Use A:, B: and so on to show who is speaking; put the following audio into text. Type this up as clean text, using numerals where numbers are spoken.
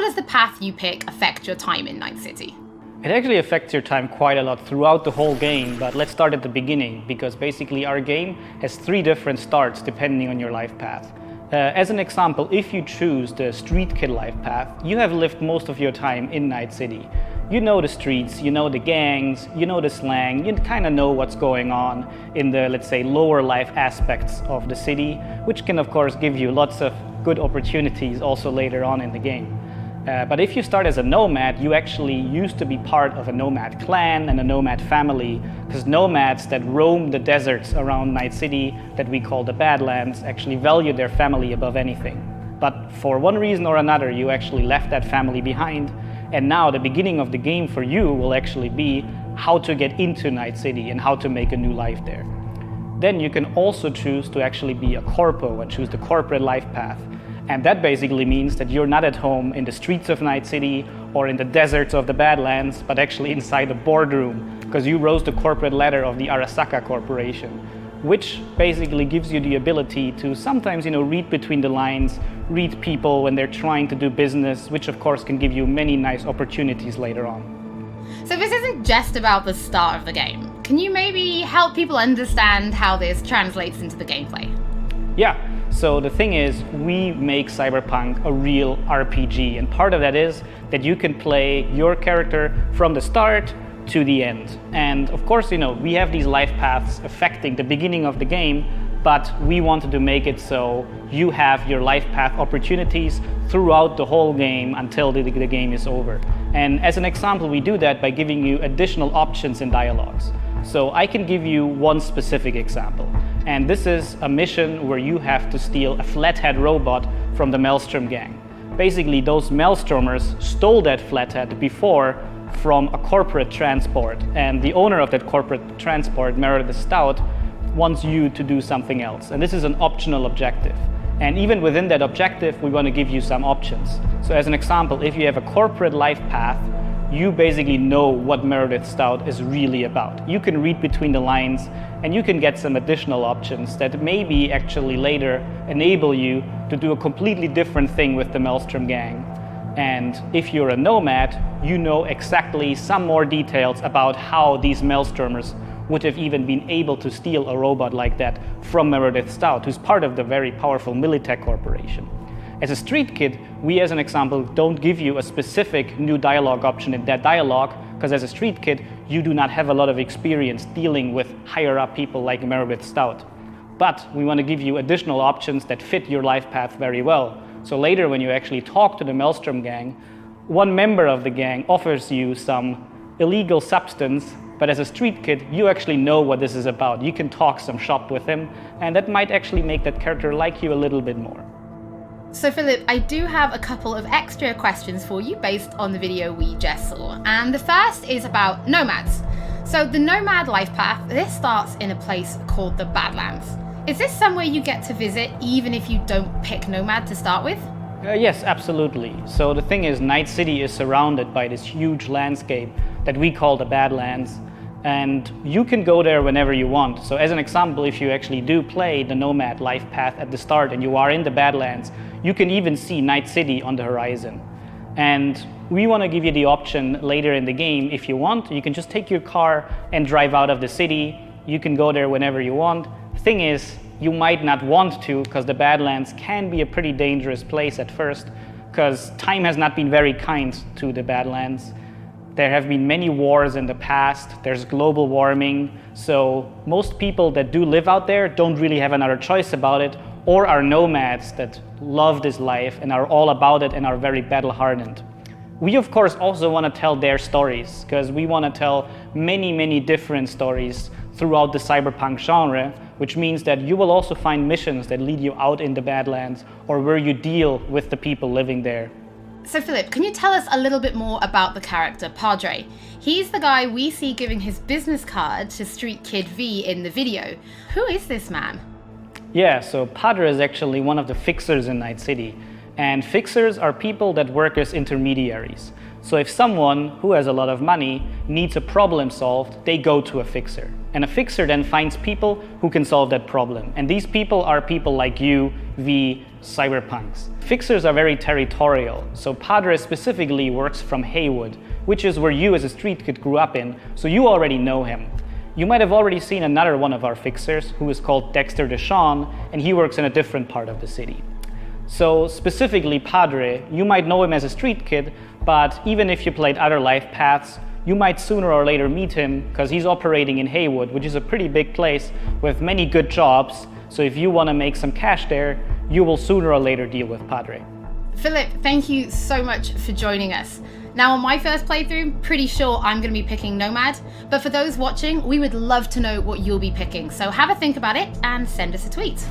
A: does the path you pick affect your time in Night City?
B: It actually affects your time quite a lot throughout the whole game, but let's start at the beginning, because basically our game has 3 different starts depending on your life path. As an example, if you choose the street kid life path, you have lived most of your time in Night City. You know the streets, you know the gangs, you know the slang, you kind of know what's going on in the, let's say, lower life aspects of the city, which can of course give you lots of good opportunities also later on in the game. But if you start as a nomad, you actually used to be part of a nomad clan and a nomad family, because nomads that roam the deserts around Night City, that we call the Badlands, actually value their family above anything. But for one reason or another, you actually left that family behind, and now the beginning of the game for you will actually be how to get into Night City and how to make a new life there. Then you can also choose to actually be a corpo and choose the corporate life path. And that basically means that you're not at home in the streets of Night City or in the deserts of the Badlands, but actually inside a boardroom, because you rose the corporate ladder of the Arasaka Corporation, which basically gives you the ability to sometimes, read between the lines, read people when they're trying to do business, which of course can give you many nice opportunities later on.
A: So this isn't just about the start of the game. Can you maybe help people understand how this translates into the gameplay?
B: Yeah. So the thing is, we make Cyberpunk a real RPG, and part of that is that you can play your character from the start to the end. And of course, we have these life paths affecting the beginning of the game, but we wanted to make it so you have your life path opportunities throughout the whole game until the game is over. And as an example, we do that by giving you additional options in dialogues. So I can give you one specific example. And this is a mission where you have to steal a flathead robot from the Maelstrom gang. Basically, those Maelstromers stole that flathead before from a corporate transport. And the owner of that corporate transport, Meredith Stout, wants you to do something else. And this is an optional objective. And even within that objective, we want to give you some options. So as an example, if you have a corporate life path, you basically know what Meredith Stout is really about. You can read between the lines and you can get some additional options that maybe actually later enable you to do a completely different thing with the Maelstrom gang. And if you're a nomad, you know exactly some more details about how these Maelstromers would have even been able to steal a robot like that from Meredith Stout, who's part of the very powerful Militech Corporation. As a street kid, we as an example don't give you a specific new dialogue option in that dialogue, because as a street kid, you do not have a lot of experience dealing with higher up people like Meredith Stout. But we want to give you additional options that fit your life path very well. So later when you actually talk to the Maelstrom gang, one member of the gang offers you some illegal substance, but as a street kid, you actually know what this is about. You can talk some shop with him, and that might actually make that character like you a little bit more.
A: So Philip, I do have a couple of extra questions for you based on the video we just saw. And the first is about nomads. So the nomad life path, this starts in a place called the Badlands. Is this somewhere you get to visit even if you don't pick nomad to start with?
B: Yes, absolutely. So the thing is, Night City is surrounded by this huge landscape that we call the Badlands. And you can go there whenever you want. So as an example, if you actually do play the nomad life path at the start and you are in the Badlands, you can even see Night City on the horizon. And we want to give you the option later in the game, if you want, you can just take your car and drive out of the city. You can go there whenever you want. The thing is, you might not want to, because the Badlands can be a pretty dangerous place at first, because time has not been very kind to the Badlands. There have been many wars in the past, there's global warming, so most people that do live out there don't really have another choice about it, or are nomads that love this life and are all about it and are very battle-hardened. We of course also want to tell their stories, because we want to tell many different stories throughout the cyberpunk genre, which means that you will also find missions that lead you out in the Badlands or where you deal with the people living there.
A: So Philip, can you tell us a little bit more about the character Padre? He's the guy we see giving his business card to Street Kid V in the video. Who is this man?
B: Yeah, so Padre is actually one of the fixers in Night City. And fixers are people that work as intermediaries. So if someone who has a lot of money needs a problem solved, they go to a fixer. And a fixer then finds people who can solve that problem. And these people are people like you, V, cyberpunks. Fixers are very territorial, so Padre specifically works from Haywood, which is where you as a street kid grew up in, so you already know him. You might have already seen another one of our fixers, who is called Dexter Deshawn, and he works in a different part of the city. So specifically Padre, you might know him as a street kid, but even if you played other Lifepaths, you might sooner or later meet him because he's operating in Haywood, which is a pretty big place with many good jobs. So if you want to make some cash there, you will sooner or later deal with Padre.
A: Philip, thank you so much for joining us. Now on my first playthrough, pretty sure I'm going to be picking Nomad, but for those watching, we would love to know what you'll be picking. So have a think about it and send us a tweet.